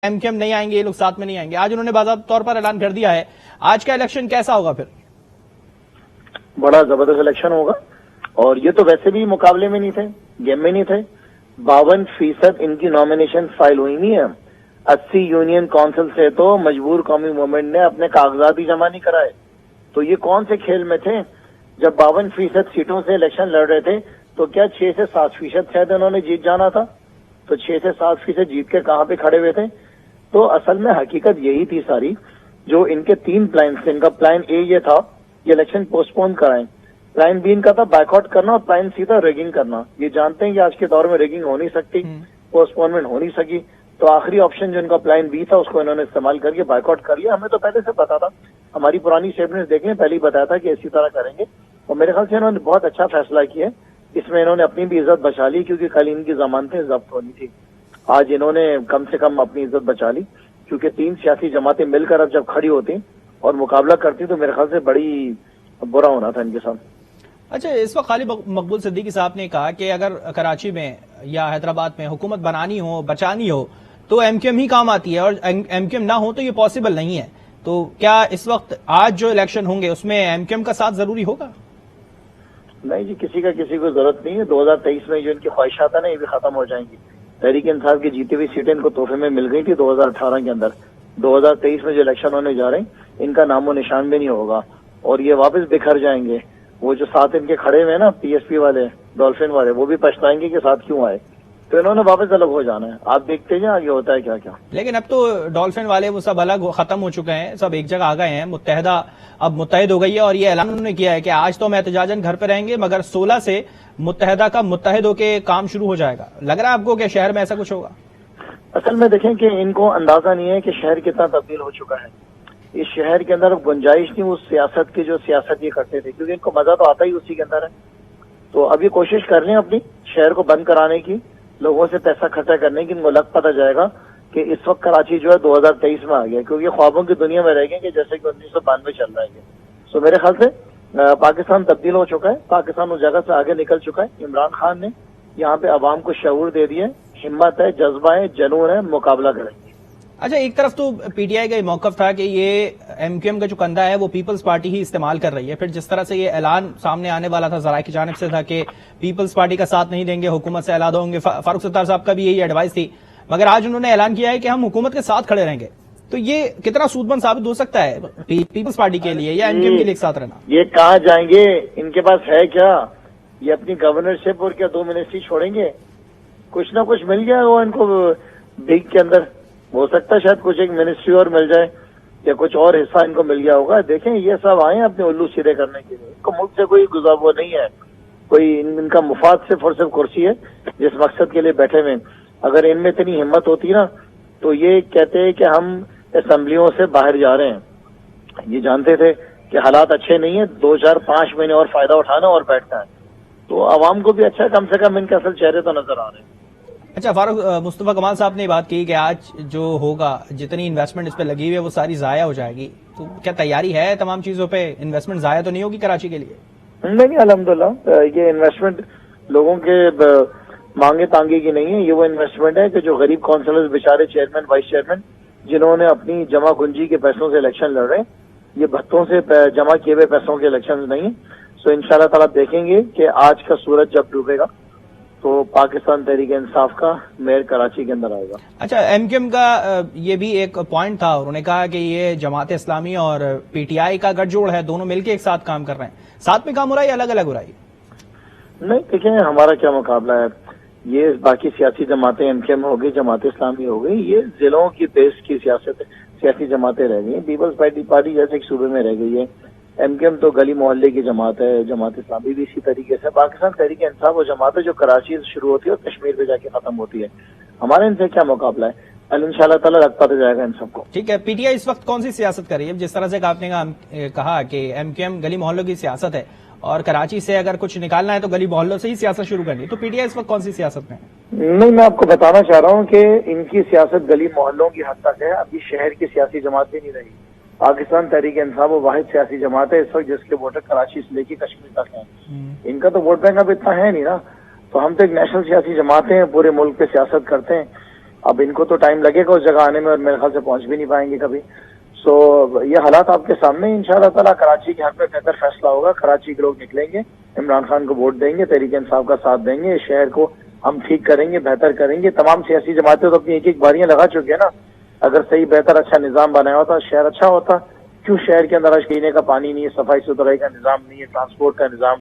M Q M نہیں آئیں گے، یہ لوگ ساتھ میں نہیں آئیں گے. آج انہوں نے باضابطہ طور پر اعلان کر دیا ہے. آج کا الیکشن کیسا ہوگا پھر؟ بڑا زبردست الیکشن ہوگا، اور یہ تو ویسے بھی مقابلے میں نہیں تھے، گیم میں نہیں تھے. 52% ان کی نامینیشن فائل ہوئی نہیں ہے. 80 یونین کونسل سے تو مجبور قومی موومنٹ نے اپنے کاغذات ہی جمع نہیں کرائے. تو یہ کون سے کھیل میں تھے؟ جب 52% سیٹوں سے الیکشن لڑ رہے تھے تو کیا 6 سے 7% شاید انہوں نے جیت جانا تھا؟ تو 6 سے 7% جیت کے کہاں پہ کھڑے ہوئے تھے؟ تو اصل میں حقیقت یہی تھی ساری. جو ان کے 3 پلانس تھے، ان کا پلان اے یہ تھا کہ الیکشن پوسٹ پون کرائیں، پلان بی ان کا تھا بائیک آؤٹ کرنا، اور پلان سی تھا ریگنگ کرنا. یہ جانتے ہیں کہ آج کے دور میں ریگنگ ہو نہیں سکتی، پوسٹ پونمنٹ ہو نہیں سکی، تو آخری آپشن جو ان کا پلان بی تھا اس کو انہوں نے استعمال کر کے بائیک آؤٹ کر لیا. ہمیں تو پہلے سے پتا تھا، ہماری پرانی اسٹیٹمنٹ دیکھیں، پہلے ہی بتایا تھا کہ اسی طرح کریں گے. اور میرے خیال سے انہوں نے بہت اچھا فیصلہ کیا. اس میں انہوں نے اپنی بھی عزت بچا لی، کیونکہ کل ان کی ضمانتیں ضبط ہونی تھی. آج انہوں نے کم سے کم اپنی عزت بچا لی، کیونکہ 3 سیاسی جماعتیں مل کر اب جب کھڑی ہوتی اور مقابلہ کرتی تو میرے خیال سے بڑی برا ہونا تھا ان کے ساتھ. اچھا، اس وقت خالد مقبول صدیقی صاحب نے کہا کہ اگر کراچی میں یا حیدرآباد میں حکومت بنانی ہو، بچانی ہو، تو ایم کیو ایم ہی کام آتی ہے، اور ایم کیو ایم نہ ہو تو یہ پاسبل نہیں ہے. تو کیا اس وقت آج جو الیکشن ہوں گے اس میں ایم کیو ایم کا ساتھ ضروری ہوگا؟ نہیں جی، کسی کو ضرورت نہیں ہے. 2023 میں جو ان کی خواہشات ہیں نا، یہ بھی ختم ہو جائیں گی. تحریک انصاف کی جیتی ہوئی سیٹیں ان کو تحفے میں مل گئی تھی 2018 کے اندر. 2023 میں جو الیکشن ہونے جا رہے ہیں، ان کا نام و نشان بھی نہیں ہوگا، اور یہ واپس بکھر جائیں گے. وہ جو ساتھ ان کے کھڑے ہوئے نا، پی ایس پی والے، ڈولفن والے، وہ بھی پچھتائیں گے کہ ساتھ کیوں آئے. تو انہوں نے واپس الگ ہو جانا ہے. آپ دیکھتے ہیں آگے ہوتا ہے کیا کیا. لیکن اب تو ڈولفن والے وہ سب الگ ختم ہو چکے ہیں، سب ایک جگہ آ گئے ہیں. متحدہ اب متحد ہو گئی ہے، اور یہ اعلان انہوں نے کیا ہے کہ آج تو ہم احتجاجاً گھر پہ رہیں گے، مگر 16 سے متحدہ کا متحد ہو کے کام شروع ہو جائے گا. لگ رہا ہے آپ کو کہ شہر میں ایسا کچھ ہوگا؟ اصل میں دیکھیں کہ ان کو اندازہ نہیں ہے کہ شہر کتنا تبدیل ہو چکا ہے. اس شہر کے اندر گنجائش نہیں اس سیاست کی جو سیاست یہ کرتے تھے، کیونکہ ان کو مزہ تو آتا ہی اسی کے اندر ہے. تو اب یہ کوشش کر رہے ہیں اپنی شہر کو بند کرانے کی، لوگوں سے پیسہ خرچہ کرنے کی. ان کو لگ پتہ جائے گا کہ اس وقت کراچی جو ہے 2023 میں آ گیا، کیونکہ یہ خوابوں کی دنیا میں رہ گئے کہ جیسے کہ 1992 چل رہا ہے. سو میرے خیال سے پاکستان تبدیل ہو چکا ہے، پاکستان اس جگہ سے آگے نکل چکا ہے. عمران خان نے یہاں پہ عوام کو شعور دے دیا، ہمت ہے، جذبہ ہے، جنون ہے، مقابلہ کریں گے. اچھا، ایک طرف تو پی ٹی آئی کا یہ موقف تھا کہ یہ ایم کیو ایم کا جو کندھا ہے وہ پیپلز پارٹی ہی استعمال کر رہی ہے. پھر جس طرح سے یہ اعلان سامنے آنے والا تھا ذرائع کی جانب سے تھا کہ پیپلز پارٹی کا ساتھ نہیں دیں گے، حکومت سے علیحدہ ہوں گے. فاروق ستار صاحب کا بھی یہی ایڈوائس تھی، مگر آج انہوں نے اعلان کیا ہے کہ ہم حکومت کے ساتھ کھڑے رہیں گے. تو یہ کتنا سود مند ثابت ہو سکتا ہے پیپلز پارٹی کے لیے یا ایم کیو ایم کے لیے ایک ساتھ رہنا؟ یہ کہاں جائیں گے؟ ان کے پاس ہے کیا؟ یہ اپنی گورنرشپ اور کیا 2 منسٹری چھوڑیں گے؟ کچھ نہ کچھ مل گیا وہ ان کو بگ کے اندر. ہو سکتا ہے شاید کچھ ایک منسٹری اور مل جائے، یا کچھ اور حصہ ان کو مل گیا ہوگا. دیکھیں یہ سب آئے ہیں اپنے الو سیدھے کرنے کے لیے. ان کو ملک سے کوئی گزار وہ نہیں ہے، کوئی ان کا مفاد صرف اور صرف کرسی ہے جس مقصد کے لیے بیٹھے ہوئے. اگر ان میں اتنی ہمت ہوتی نا تو یہ کہتے ہیں کہ ہم اسمبلیوں سے باہر جا رہے ہیں. یہ جانتے تھے کہ حالات اچھے نہیں ہیں، 2 4 5 مہینے اور فائدہ اٹھانا اور بیٹھنا ہے. تو عوام کو بھی اچھا ہے، کم سے کم ان کے اصل چہرے تو نظر آ رہے ہیں. اچھا، فاروق مصطفیٰ کمال صاحب نے بات کی کہ آج جو ہوگا جتنی انویسٹمنٹ اس پہ لگی ہوئی ہے وہ ساری ضائع ہو جائے گی. تو کیا تیاری ہے تمام چیزوں پہ؟ انویسٹمنٹ ضائع تو نہیں ہوگی کراچی کے لیے؟ نہیں الحمدللہ، یہ انویسٹمنٹ لوگوں کے مانگے تانگے کی نہیں ہے. یہ وہ انویسٹمنٹ ہے کہ جو غریب کونسلرز بیچارے چیئرمین وائس چیئرمین جنہوں نے اپنی جمع کنجی کے پیسوں سے الیکشن لڑ رہے ہیں، یہ بھتوں سے جمع کیے ہوئے پیسوں کے الیکشن نہیں ہیں. سو انشاءاللہ تعالیٰ دیکھیں گے کہ آج کا سورج جب ڈوبے گا تو پاکستان تحریک انصاف کا میئر کراچی کے اندر آئے گا. اچھا، ایم کیو ایم کا یہ بھی ایک پوائنٹ تھا، انہوں نے کہا کہ یہ جماعت اسلامی اور پی ٹی آئی کا گٹھ جوڑ ہے، دونوں مل کے ایک ساتھ کام کر رہے ہیں. ساتھ میں کام ہو رہا ہے یا الگ الگ ہو رہا ہے؟ نہیں دیکھیں، ہمارا کیا مقابلہ ہے. یہ باقی سیاسی جماعتیں ایم کیو ایم ہو گئی، جماعت اسلامی ہو گئی، یہ ضلعوں کی بیس کی سیاسی جماعتیں رہ گئی ہیں. پیپلز پارٹی جیسے ایک صوبے میں رہ گئی ہے. ایم کیو ایم تو گلی محلے کی جماعت ہے. جماعت اسلامی بھی اسی طریقے سے. پاکستان تحریک انصاف وہ جماعت ہے جو کراچی سے شروع ہوتی ہے اور کشمیر پہ جا کے ختم ہوتی ہے. ہمارے ان سے کیا مقابلہ ہے؟ ان شاء اللہ تعالیٰ رکھ پاتا جائے گا ان سب کو. ٹھیک ہے، پی ٹی آئی اس وقت کون سی سیاست کر رہی ہے؟ جس طرح سے آپ نے کہا کہ ایم کیو ایم گلی محلوں کی سیاست ہے، اور کراچی سے اگر کچھ نکالنا ہے تو گلی محلوں سے ہی سیاست شروع کرنی ہے، تو پی ٹی آئی اس وقت کون سی سیاست میں ہے؟ نہیں، میں آپ کو بتانا چاہ رہا ہوں کہ ان کی سیاست گلی محلوں کی حد تک ہے. ابھی شہر کی سیاسی جماعت بھی نہیں رہی. پاکستان تحریک انصاف وہ واحد سیاسی جماعت ہے اس وقت جس کے ووٹر کراچی سے لے کے کشمیر تک ہیں. ان کا تو ووٹ بینک اب اتنا ہے نہیں نا. تو ہم تو ایک نیشنل سیاسی جماعتیں ہیں، پورے ملک پہ سیاست کرتے ہیں. اب ان کو تو ٹائم لگے گا اس جگہ آنے میں اور میرے خیال سے پہنچ بھی نہیں پائیں گے کبھی. سو یہ حالات آپ کے سامنے ان شاء اللہ تعالیٰ کراچی کے حق میں بہتر فیصلہ ہوگا. کراچی کے لوگ نکلیں گے, عمران خان کو ووٹ دیں گے, تحریک انصاف کا ساتھ دیں گے, اس شہر کو ہم ٹھیک کریں گے, بہتر کریں گے. تمام سیاسی جماعتیں تو اپنی ایک ایک باریاں لگا چکی ہیں نا. اگر صحیح بہتر اچھا نظام بنایا ہوتا, شہر اچھا ہوتا. کیوں شہر کے اندر آج پینے کا پانی نہیں ہے, صفائی ستھرائی کا نظام نہیں ہے, ٹرانسپورٹ کا نظام